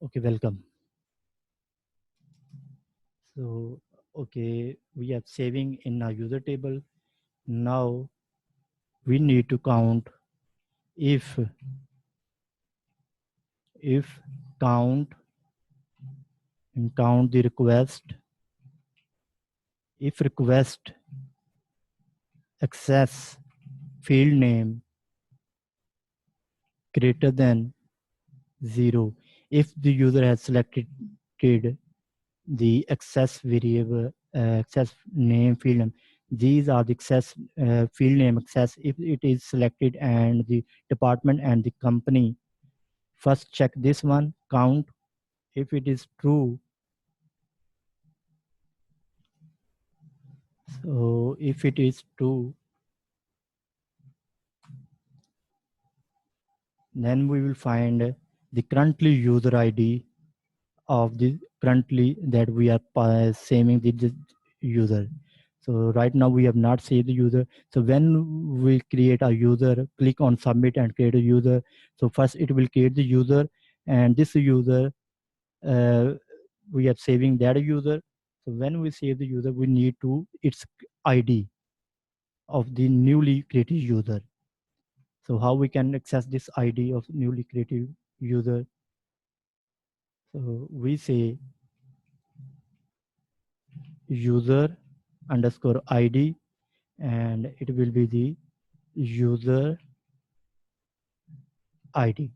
Okay, welcome. So, okay, we are saving in our user table. Now we need to count if count and count the request. If request access field name greater than 0, if the user has selected the access variable, access name field name, these are the access field name access if it is selected, and the department and the company. First check this one, count. If it is true, so if it is true, then we will find the currently user ID of the currently that we are saving the user. So right now we have not saved the user. So when we create a user, click on submit and create a user. So first it will create the user, and this user uh, we are saving that user. So when we save the user, we need to its ID of the newly created user. So how we can access this ID of newly created user? So we say user underscore ID, and it will be the user ID.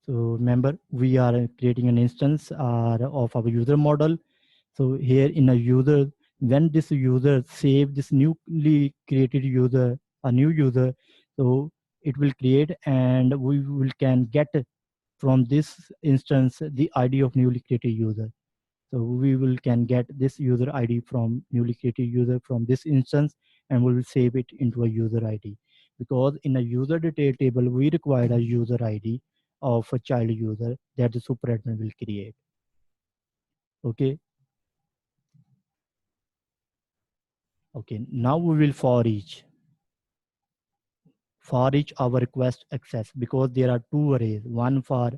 So remember, we are creating an instance of our user model. So here in a user, when this user save this newly created user, a new user, so it will create, and we will can get from this instance the ID of newly created user. So we will can get this user ID from newly created user from this instance, and we will save it into a user ID. Because in a user detail table, we require a user ID of a child user that the superadmin will create. Okay. Okay. Now we will for each our request access, because there are two arrays, one for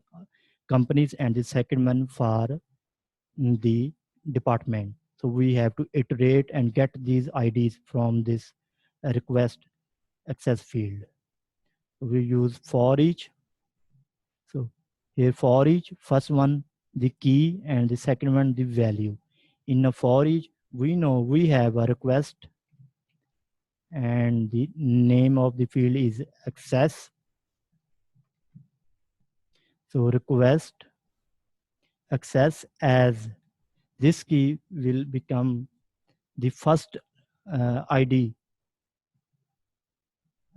companies and the second one for the department. So we have to iterate and get these IDs from this request access field. We use for each. So here for each, first one the key and the second one the value. In a for each, we know we have a request, and the name of the field is access. So request access as this key will become the first ID,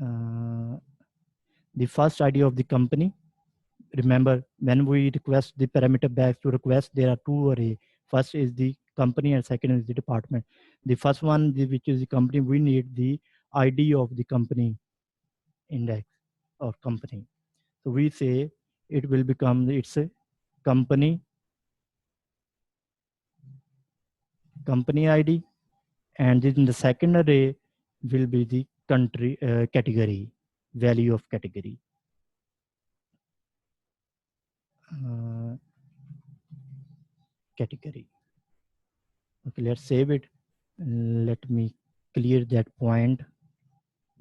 uh, the first ID of the company. Remember, when we request the parameter back to request, there are two array. First is the company and second is the department. The first one, which is the company, we need the ID of the company index or company. So we say it will become it's a company ID, and then the second array will be the country category, value of category. Uh, Category. Okay, let's save it. Let me clear that point.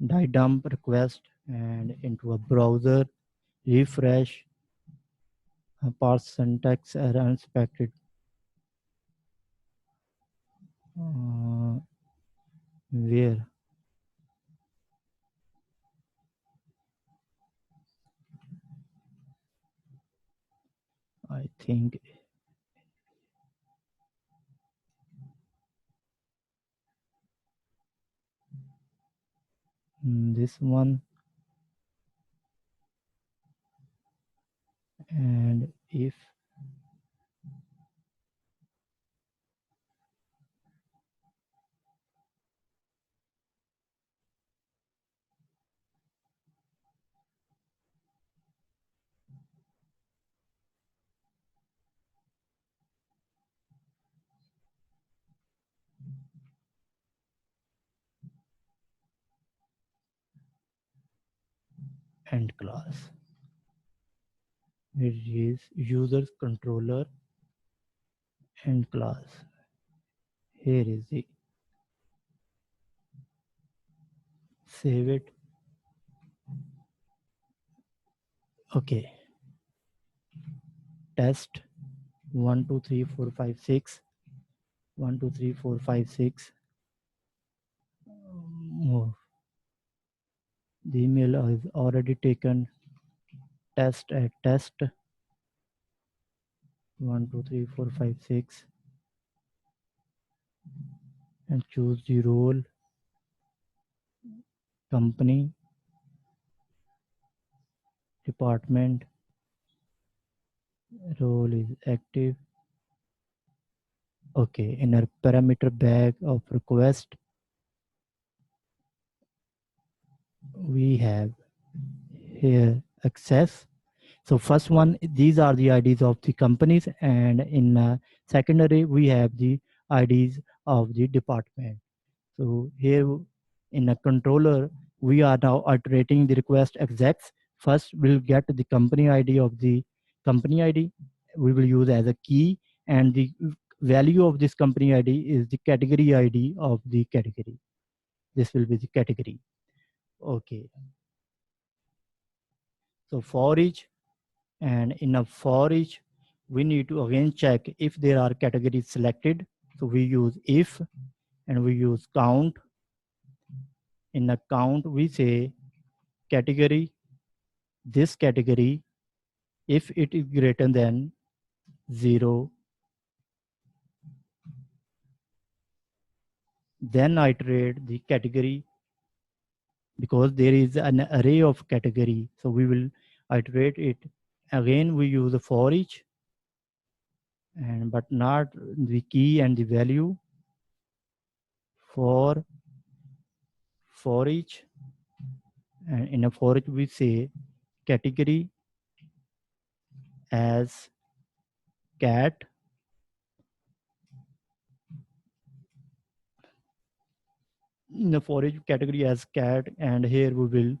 Die dump request and into a browser, refresh, parse syntax error unexpected. Where? I think this one, and if end class. It is users controller and class. Here is the save it. Okay. Test 1 2 3 4 5 6 1 2 3 4 5 6. Oh, the email is already taken. Test at test 1 2 3 4 5 6 and choose the role, company, department. Role is active. Okay, inner parameter bag of request we have here access. So first one, these are the IDs of the companies, and in secondary we have the IDs of the department. So here in a controller, we are now iterating the request execs. First, we'll get the company ID of the company ID. We will use as a key, and the value of this company ID is the category ID of the category. This will be the category. Okay. So for each, and in a for each, we need to again check if there are categories selected. So we use if, and we use count. In a count, we say category, this category, if it is greater than 0, then iterate the category, because there is an array of category. So we will iterate it. Again, we use a for each, and but not the key and the value. For each, and in a for each we say category as cat, in the for each category as cat, and here we will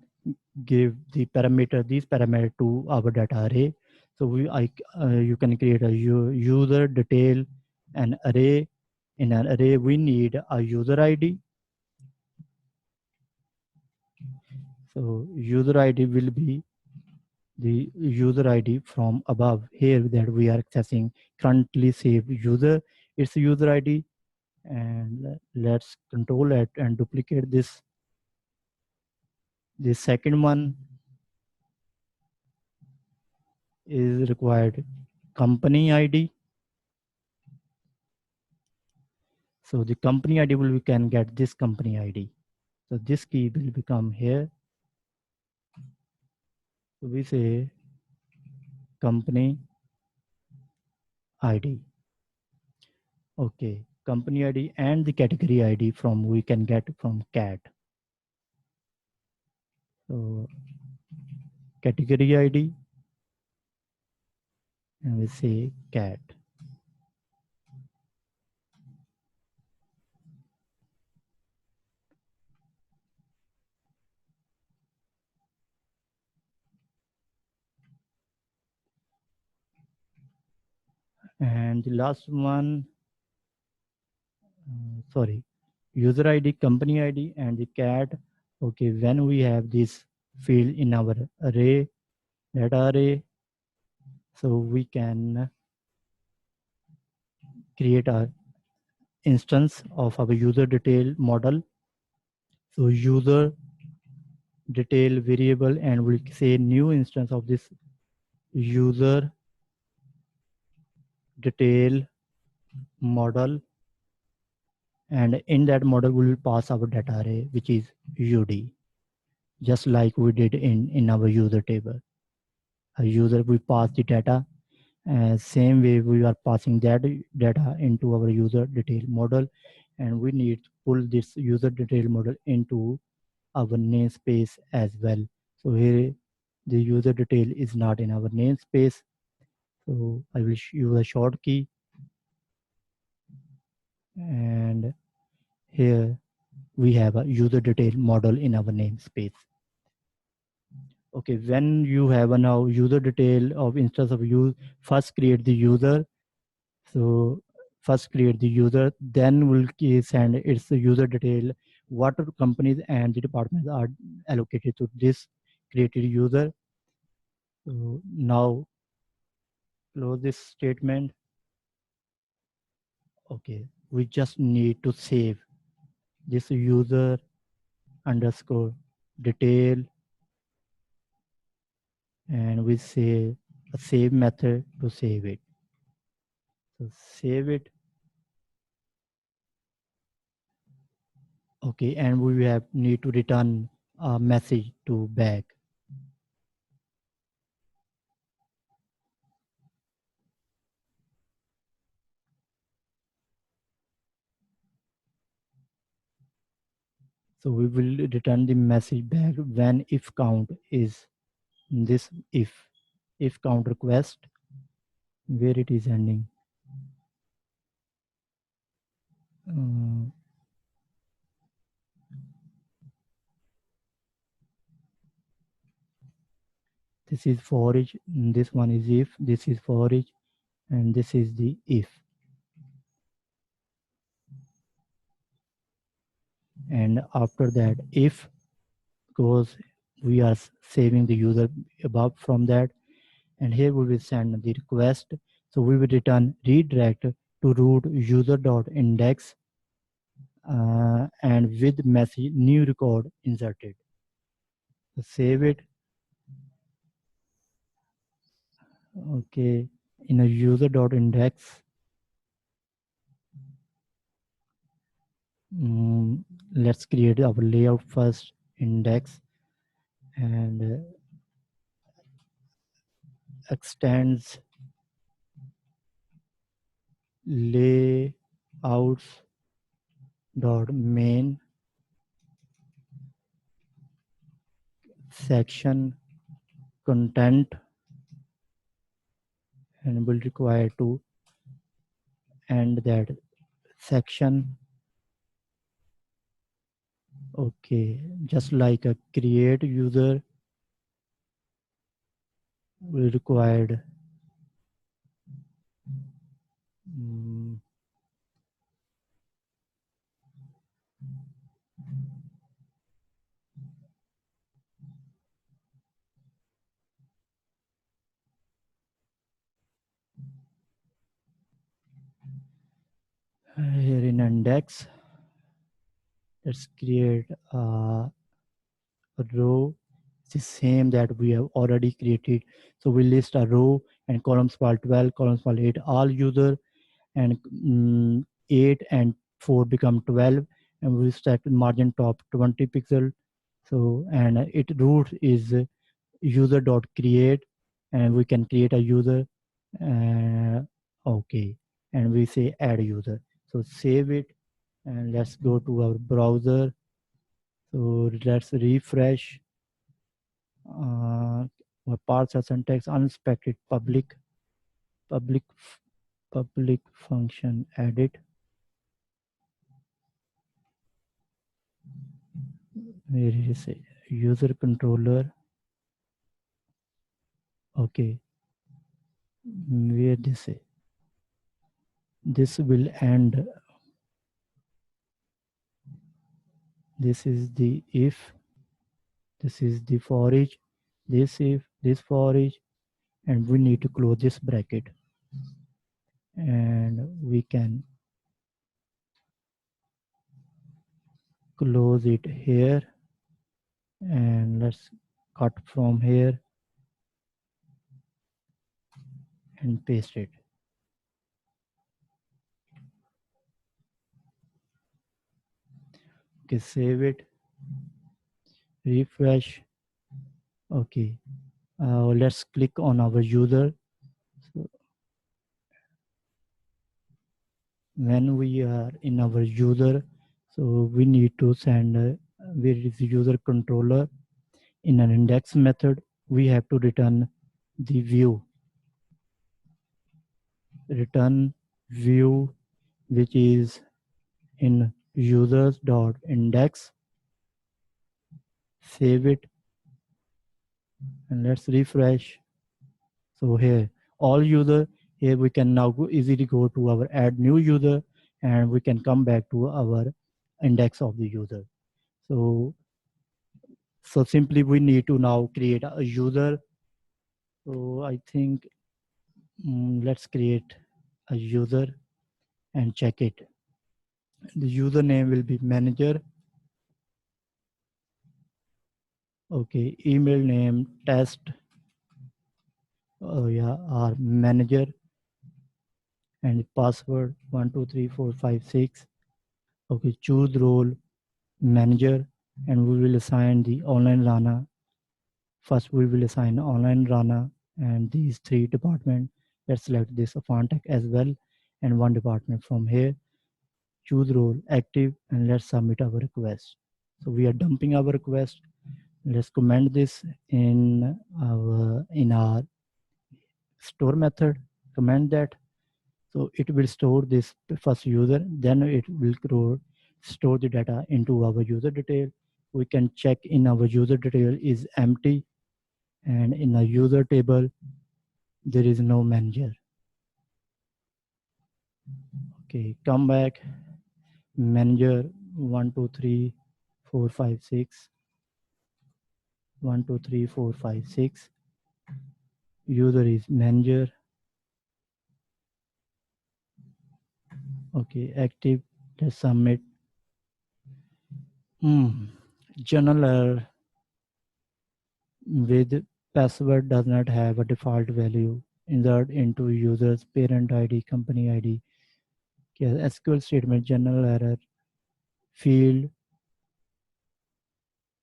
give the parameter, these parameter to our data array. So you can create a user detail, an array. In an array we need a user ID. So user ID will be the user ID from above here that we are accessing currently saved user. It's user ID, and let's control it and duplicate this. The second one is required company ID. So the company ID will, we can get this company ID. So this key will become here. So we say company ID. Okay, company ID and the category ID from we can get from cat. So category ID, and we say cat. And the last one, sorry, user ID, company ID, and the cat. Okay, when we have this field in our array, data array, so we can create a instance of our user detail model. So user detail variable, and we'll say new instance of this user detail model, and in that model we will pass our data array, which is UD, just like we did in our user table. A user, we pass the data, same way we are passing that data into our user detail model, and we need to pull this user detail model into our namespace as well. So here the user detail is not in our namespace. So I will use a short key, and here we have a user detail model in our namespace. Okay, when you have a now user detail of instance of use, first create the user. So first create the user, then we'll send its user detail, what companies and the departments are allocated to this created user. So now close this statement. Okay, we just need to save this user underscore detail, and we say a save method to save it. So save it. Okay, and we have need to return a message to back. So we will return the message back when if count is this if count request where it is ending. Uh, this is for each, this one is if, this is for each, and this is the if. And after that, if goes, we are saving the user above from that, and here we will send the request. So we will return redirect to root user.index and with message new record inserted. So save it. Okay, in a user.index, let's create our layout first, index, and extends layouts dot main section content, and will require to end that section. Okay, just like a create user will required here in index. Let's create a row, it's the same that we have already created. So we list a row and columns for 12, columns for 8, all user, and 8 and 4 become 12, and we set margin top 20 pixel. So and it root is user dot create, and we can create a user. Okay, and we say add user. So save it, and let's go to our browser. So let's refresh. Parts of syntax unexpected public public function edit. Where is it? User controller. Okay, where this is? This will end. This is the if. This is the for each. This if, this for each, and we need to close this bracket, and we can close it here, and let's cut from here and paste it. Okay, save it, refresh. Okay, let's click on our user. So when we are in our user, so we need to send where is the user controller. In an index method, we have to return the view, return view, which is in users.index. Save it. and let's refresh. So here, all user, here we can now easily go to our add new user, and we can come back to our index of the user. So simply we need to now create a user. So I think let's create a user and check it. The username will be manager. Okay, email name test. Oh yeah, our manager, and password 123456. Okay, choose role manager, and we will assign the online Rana. First, we will assign online Rana and these three departments. Let's select this font tech as well, and one department from here. Choose role active, and let's submit our request. So we are dumping our request. Let's comment this in our store method. Comment that. So it will store this first user, then it will store the data into our user detail. We can check in our user detail is empty, and in a user table, there is no manager. Okay, come back, manager 123456, 123456, user is manager. Okay, active, let's submit. Journal error with password does not have a default value. Insert into user's parent ID, company ID. Okay, SQL statement, general error, field,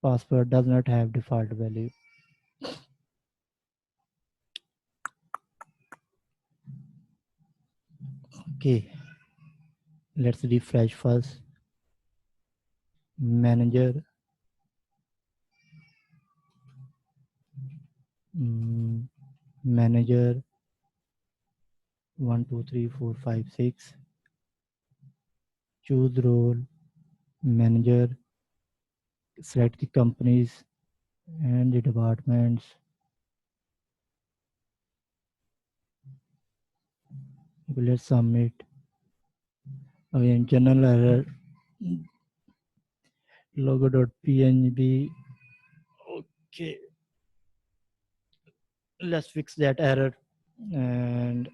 password does not have default value. Okay, let's refresh first. Manager, manager 123456. Choose role manager. Select the companies and the departments. Let's submit. Again, general error, logo.png. Okay, let's fix that error, and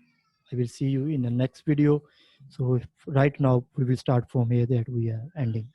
I will see you in the next video. So right now we will start from here that we are ending.